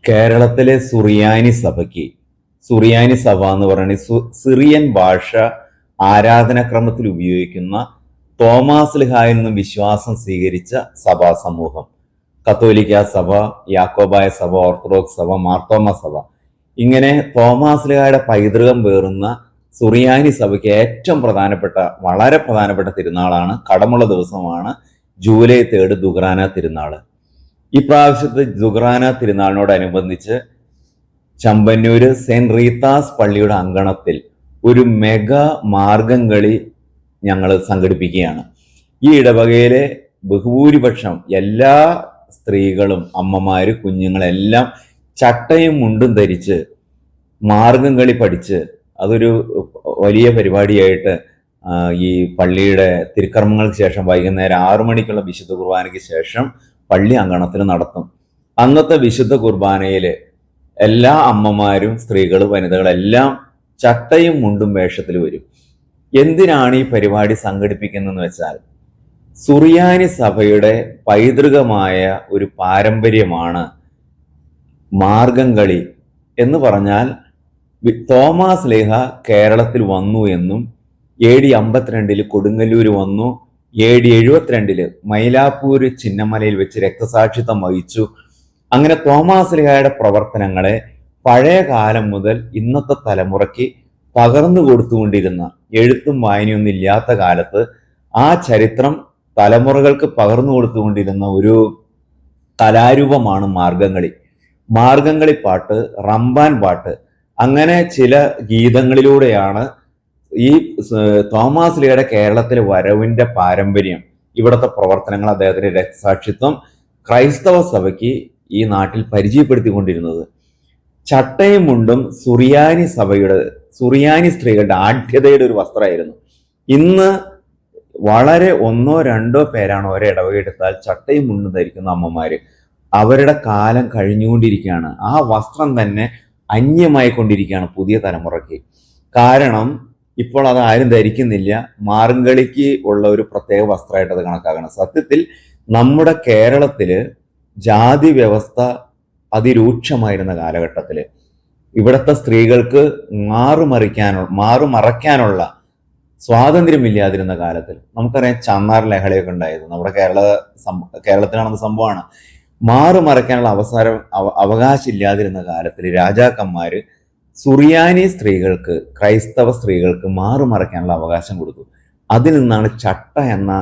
കേരളത്തിലെ സുറിയാനി സഭ എന്ന് പറയുന്നത് സിറിയൻ ഭാഷ ആരാധനാക്രമത്തിൽ ഉപയോഗിക്കുന്ന തോമാസ് ലിഹായിൽ നിന്നും വിശ്വാസം സ്വീകരിച്ച സഭാ സമൂഹം. കത്തോലിക്ക സഭ, യാക്കോബായ സഭ, ഓർത്തഡോക്സ് സഭ, മാർത്തോമ സഭ, ഇങ്ങനെ തോമാസ് ലിഹായുടെ പൈതൃകം പേറുന്ന സുറിയാനി സഭയ്ക്ക് ഏറ്റവും വളരെ പ്രധാനപ്പെട്ട തിരുനാളാണ്, കടമുള്ള ദിവസമാണ് ജൂലൈ 3 ദുഗ്രാന തിരുനാൾ. ഈ പ്രാവശ്യത്തെ ദുഗ്രാന തിരുനാളിനോടനുബന്ധിച്ച് ചമ്പന്നൂര് സെന്റ് റീത്താസ് പള്ളിയുടെ അങ്കണത്തിൽ ഒരു മെഗാ മാർഗം കളി ഞങ്ങൾ സംഘടിപ്പിക്കുകയാണ്. ഈ ഇടവകയിലെ ബഹുഭൂരിപക്ഷം എല്ലാ സ്ത്രീകളും, അമ്മമാര്, കുഞ്ഞുങ്ങളെല്ലാം ചട്ടയും മുണ്ടും ധരിച്ച് മാർഗം കളി പഠിച്ച് അതൊരു വലിയ പരിപാടിയായിട്ട് ഈ പള്ളിയുടെ തിരുക്കർമ്മങ്ങൾക്ക് ശേഷം വൈകുന്നേരം 6 മണിക്കുള്ള വിശുദ്ധ കുർബാനയ്ക്ക് ശേഷം പള്ളി അങ്കണത്തിൽ നടത്തും. അന്നത്തെ വിശുദ്ധ കുർബാനയിൽ എല്ലാ അമ്മമാരും, സ്ത്രീകൾ, വനിതകളെല്ലാം ചട്ടയും മുണ്ടും വേഷത്തിൽ വരും. എന്തിനാണ് ഈ പരിപാടി സംഘടിപ്പിക്കുന്നതെന്ന് വെച്ചാൽ, സുറിയാനി സഭയുടെ പൈതൃകമായ ഒരു പാരമ്പര്യമാണ് മാർഗം കളി എന്ന് പറഞ്ഞാൽ. തോമാസ് ലേഹ കേരളത്തിൽ വന്നു എന്നും AD 52 കൊടുങ്ങല്ലൂർ വന്നു, AD 72 മൈലാപ്പൂര് ചിന്നമലയിൽ വെച്ച് രക്തസാക്ഷിത്വം വഹിച്ചു. അങ്ങനെ തോമാസ് ലിഹായുടെ പ്രവർത്തനങ്ങളെ പഴയ കാലം മുതൽ ഇന്നത്തെ തലമുറയ്ക്ക് പകർന്നു കൊടുത്തുകൊണ്ടിരുന്ന, എഴുത്തും വായനയൊന്നും ഇല്ലാത്ത കാലത്ത് ആ ചരിത്രം തലമുറകൾക്ക് പകർന്നു കൊടുത്തുകൊണ്ടിരുന്ന ഒരു കലാരൂപമാണ് മാർഗംകളി. മാർഗംകളി പാട്ട്, റമ്പാൻ പാട്ട്, അങ്ങനെ ചില ഗീതങ്ങളിലൂടെയാണ് ഈ തോമാസ് ലിഹായുടെ കേരളത്തിലെ വരവിന്റെ പാരമ്പര്യം, ഇവിടുത്തെ പ്രവർത്തനങ്ങൾ, അദ്ദേഹത്തിന്റെ രക്തസാക്ഷിത്വം ക്രൈസ്തവ സഭയ്ക്ക് ഈ നാട്ടിൽ പരിചയപ്പെടുത്തിക്കൊണ്ടിരുന്നത്. ചട്ടയും മുണ്ടും സുറിയാനി സ്ത്രീകളുടെ ആഢ്യതയുടെ ഒരു വസ്ത്രമായിരുന്നു. ഇന്ന് വളരെ 1-2 പേരാണ് ഒരേ ഇടവകയെടുത്താൽ ചട്ടയും മുണ്ടും ധരിക്കുന്ന അമ്മമാര്. അവരുടെ കാലം കഴിഞ്ഞുകൊണ്ടിരിക്കുകയാണ്. ആ വസ്ത്രം തന്നെ അന്യമായി കൊണ്ടിരിക്കുകയാണ് പുതിയ തലമുറയ്ക്ക്. കാരണം ഇപ്പോൾ അത് ആരും ധരിക്കുന്നില്ല. മാർഗംകളിക്ക് ഉള്ള ഒരു പ്രത്യേക വസ്ത്രമായിട്ട് അത് കണക്കാക്കണം. സത്യത്തിൽ നമ്മുടെ കേരളത്തില് ജാതി വ്യവസ്ഥ അതിരൂക്ഷമായിരുന്ന കാലഘട്ടത്തില് ഇവിടുത്തെ സ്ത്രീകൾക്ക് മാറുമറയ്ക്കാനുള്ള സ്വാതന്ത്ര്യമില്ലാതിരുന്ന കാലത്തിൽ, നമുക്കറിയാം ചന്നാർ ലഹളയൊക്കെ ഉണ്ടായത് നമ്മുടെ കേരളത്തിലാണെന്ന സംഭവമാണ്. മാറുമറയ്ക്കാനുള്ള അവകാശം ഇല്ലാതിരുന്ന കാലത്തിൽ രാജാക്കന്മാര് സുറിയാനി സ്ത്രീകൾക്ക്, ക്രൈസ്തവ സ്ത്രീകൾക്ക് മാറുമറയ്ക്കാനുള്ള അവകാശം കൊടുത്തു. അതിൽ നിന്നാണ് ചട്ട എന്ന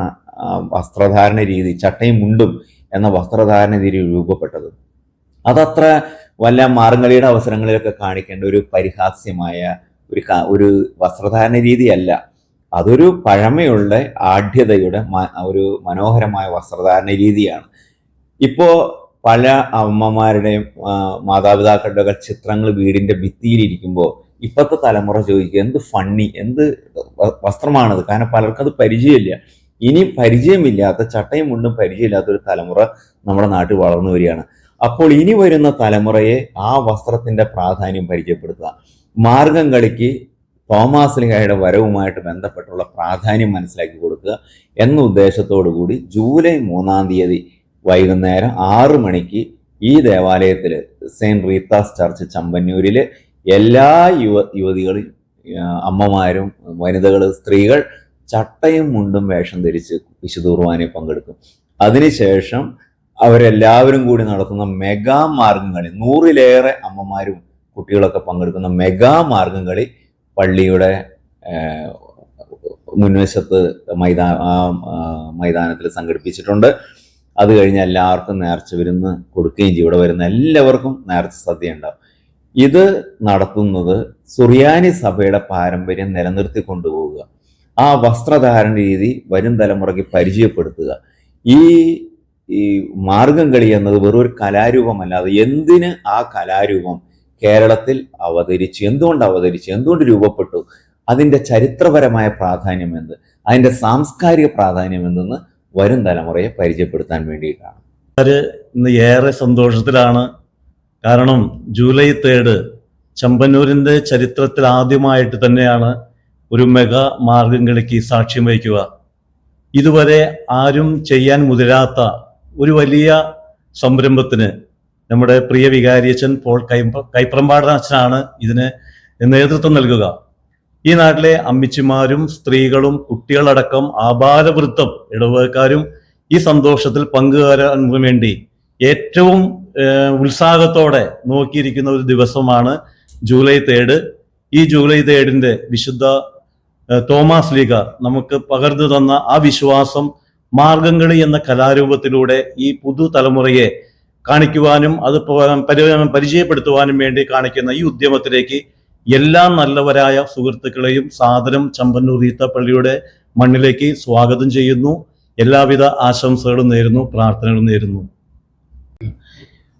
വസ്ത്രധാരണ രീതി, ചട്ടയും മുണ്ടും എന്ന വസ്ത്രധാരണ രീതി രൂപപ്പെട്ടത്. അതത്ര വല്ല മാർഗംകളിയുടെ അവസരങ്ങളിലൊക്കെ കാണിക്കേണ്ട ഒരു പരിഹാസ്യമായ ഒരു വസ്ത്രധാരണ രീതിയല്ല. അതൊരു പഴമയുള്ള ആഢ്യതയുടെ ഒരു മനോഹരമായ വസ്ത്രധാരണ രീതിയാണ്. ഇപ്പോ പല അമ്മമാരുടെയും മാതാപിതാക്കളുടെ ചിത്രങ്ങൾ വീടിന്റെ ഭിത്തിയിലിരിക്കുമ്പോൾ ഇപ്പോഴത്തെ തലമുറ ചോദിക്കുക, എന്ത് ഫണ്ണി, എന്ത് വസ്ത്രമാണത്? കാരണം പലർക്കും അത് പരിചയമില്ല. ഇനി പരിചയമില്ലാത്ത, ചട്ടയും മുണ്ടും പരിചയമില്ലാത്ത ഒരു തലമുറ നമ്മുടെ നാട്ടിൽ വളർന്നു വരികയാണ്. അപ്പോൾ ഇനി വരുന്ന തലമുറയെ ആ വസ്ത്രത്തിന്റെ പ്രാധാന്യം പരിചയപ്പെടുത്തുക. മാർഗം കളിക്ക് തോമാസ് ലിഹായുടെ വരവുമായിട്ട് ബന്ധപ്പെട്ടുള്ള പ്രാധാന്യം മനസ്സിലാക്കി കൊടുക്കുക എന്ന ഉദ്ദേശത്തോടു കൂടി ജൂലൈ 3 വൈകുന്നേരം 6 മണിക്ക് ഈ ദേവാലയത്തിൽ, സെന്റ് റീത്താസ് ചർച്ച് ചമ്പന്നൂരില്, എല്ലാ യുവതികളും, അമ്മമാരും, വനിതകൾ, സ്ത്രീകൾ ചട്ടയും മുണ്ടും വേഷം ധരിച്ച് വിശുദ്ധ കുർബാനയിൽ പങ്കെടുക്കും. അതിനുശേഷം അവരെല്ലാവരും കൂടി നടത്തുന്ന മെഗാ മാർഗംകളി, 100-ലേറെ അമ്മമാരും കുട്ടികളൊക്കെ പങ്കെടുക്കുന്ന മെഗാ മാർഗംകളി പള്ളിയുടെ മുൻവശത്ത് മൈതാനത്തിൽ സംഘടിപ്പിച്ചിട്ടുണ്ട്. അത് കഴിഞ്ഞ് എല്ലാവർക്കും നേർച്ച വിരുന്ന് കൊടുക്കുകയും ചെയ്യും. ഇവിടെ വരുന്ന എല്ലാവർക്കും നേർച്ച സദ്യ ഉണ്ടാവും. ഇത് നടത്തുന്നത് സുറിയാനി സഭയുടെ പാരമ്പര്യം നിലനിർത്തി കൊണ്ടുപോവുക, ആ വസ്ത്രധാരണ രീതി വരും തലമുറയ്ക്ക് പരിചയപ്പെടുത്തുക. ഈ മാർഗം കളി എന്നത് വെറും ഒരു കലാരൂപമല്ലാതെ എന്തിന് ആ കലാരൂപം കേരളത്തിൽ അവതരിച്ചു, എന്തുകൊണ്ട് രൂപപ്പെട്ടു, അതിൻ്റെ ചരിത്രപരമായ പ്രാധാന്യം എന്ത്, അതിൻ്റെ സാംസ്കാരിക പ്രാധാന്യം എന്തെന്ന് വരും തലമുറയെ പരിചയപ്പെടുത്താൻ വേണ്ടിയിട്ടാണ്. ഇന്ന് ഏറെ സന്തോഷത്തിലാണ്. കാരണം ജൂലൈ 3 ചമ്പന്നൂരിൻ്റെ ചരിത്രത്തിൽ ആദ്യമായിട്ട് തന്നെയാണ് ഒരു മെഗാ മാർഗം കളിക്ക് സാക്ഷ്യം വഹിക്കുക. ഇതുവരെ ആരും ചെയ്യാൻ മുതിരാത്ത ഒരു വലിയ സംരംഭത്തിന് നമ്മുടെ പ്രിയ വികാരിയച്ഛൻ പോൾ കൈപ്രമ്പാടൻ അച്ഛനാണ് ഇതിന് നേതൃത്വം നൽകുക. ഈ നാട്ടിലെ അമ്മിച്ചിമാരും സ്ത്രീകളും കുട്ടികളടക്കം ആബാലവൃദ്ധം ഇടവകക്കാരും ഈ സന്തോഷത്തിൽ പങ്കുചേരാൻ വേണ്ടി ഏറ്റവും ഉത്സാഹത്തോടെ നോക്കിയിരിക്കുന്ന ഒരു ദിവസമാണ് ജൂലൈ 3. ഈ ജൂലൈ 3 വിശുദ്ധ തോമാസ് ലീഗ നമുക്ക് പകർന്നു തന്ന ആ വിശ്വാസം മാർഗംകളി എന്ന കലാരൂപത്തിലൂടെ ഈ പുതുതലമുറയെ കാണിക്കുവാനും അത് പരിചയപ്പെടുത്തുവാനും വേണ്ടി കാണിക്കുന്ന ഈ ഉദ്യമത്തിലേക്ക് എല്ലാ നല്ലവരായ സുഹൃത്തുക്കളെയും സാദരം ചമ്പന്നൂർ ഈത്തപ്പള്ളിയുടെ മണ്ണിലേക്ക് സ്വാഗതം ചെയ്യുന്നു. എല്ലാവിധ ആശംസകളും നേരുന്നു, പ്രാർത്ഥനകളും നേരുന്നു.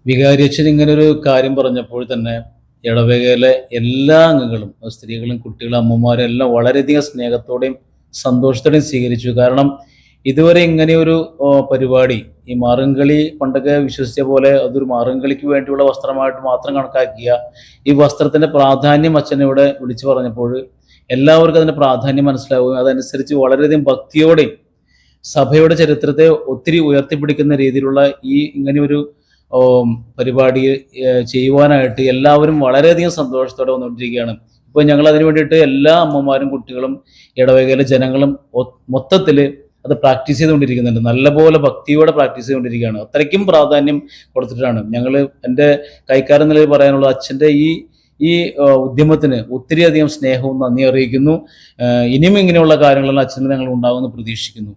വികാരിയച്ഛൻ ഇങ്ങനൊരു കാര്യം പറഞ്ഞപ്പോൾ തന്നെ ഇടവകയിലെ എല്ലാ അംഗങ്ങളും, സ്ത്രീകളും കുട്ടികളും അമ്മമാരും എല്ലാം വളരെയധികം സ്നേഹത്തോടെയും സന്തോഷത്തോടെയും സ്വീകരിച്ചു. കാരണം ഇതുവരെ ഇങ്ങനെയൊരു പരിപാടി, ഈ മാർഗംകളി പണ്ടൊക്കെ വിശ്വസിച്ച പോലെ അതൊരു മാർഗംകളിക്ക് വേണ്ടിയുള്ള വസ്ത്രമായിട്ട് മാത്രം കണക്കാക്കിയ ഈ വസ്ത്രത്തിന്റെ പ്രാധാന്യം അച്ഛൻ ഇവിടെ വിളിച്ചു പറഞ്ഞപ്പോൾ എല്ലാവർക്കും അതിന്റെ പ്രാധാന്യം മനസ്സിലാവുകയും അതനുസരിച്ച് വളരെയധികം ഭക്തിയോടെയും സഭയുടെ ചരിത്രത്തെ ഒത്തിരി ഉയർത്തിപ്പിടിക്കുന്ന രീതിയിലുള്ള ഈ ഇങ്ങനെയൊരു പരിപാടി ചെയ്യുവാനായിട്ട് എല്ലാവരും വളരെയധികം സന്തോഷത്തോടെ വന്നുകൊണ്ടിരിക്കുകയാണ്. ഇപ്പോൾ ഞങ്ങൾ അതിനു വേണ്ടിയിട്ട് എല്ലാ അമ്മമാരും കുട്ടികളും ഇടവകയിലെ ജനങ്ങളും മൊത്തത്തിൽ അത് പ്രാക്ടീസ് ചെയ്തുകൊണ്ടിരിക്കുന്നുണ്ട്. നല്ലപോലെ ഭക്തിയോടെ പ്രാക്ടീസ് ചെയ്തുകൊണ്ടിരിക്കുകയാണ്. അത്രയ്ക്കും പ്രാധാന്യം കൊടുത്തിട്ടാണ് ഞങ്ങൾ, എൻ്റെ കൈക്കാരൻ നിലയിൽ പറയാനുള്ളത്, അച്ഛൻ്റെ ഈ ഉദ്യമത്തിന് ഒത്തിരിയധികം സ്നേഹവും നന്ദി അറിയിക്കുന്നു. ഇനിയും ഇങ്ങനെയുള്ള കാര്യങ്ങളെല്ലാം അച്ഛന് ഞങ്ങൾ ഉണ്ടാകുമെന്ന് പ്രതീക്ഷിക്കുന്നു.